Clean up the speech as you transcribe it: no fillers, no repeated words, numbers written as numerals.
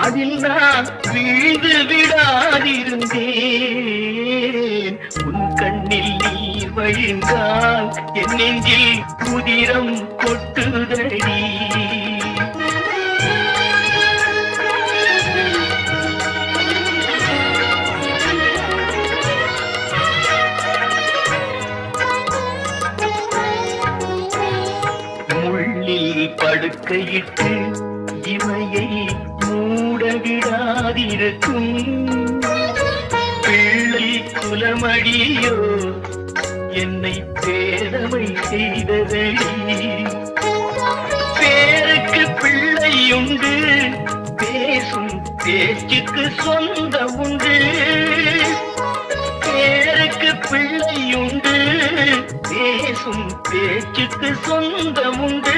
அதில் நான் வீழ்ந்து விடாதிருந்தேன். உன் கண்ணில் நீர் வழிந்தால் என் நெஞ்சில் குதிரம் கொட்டுதடி. முள்ளில் படுக்கையிட்டு இமையை மூடவிடாதிருக்கும் பிள்ளை குலமடியோ என்னை பேதமை செய்ததடி. பேருக்கு பிள்ளையுண்டு, பேசும் பேச்சுக்கு சொந்தம் உண்டு. பேருக்கு பிள்ளையுண்டு, பேசும் பேச்சுக்கு சொந்தம் உண்டு.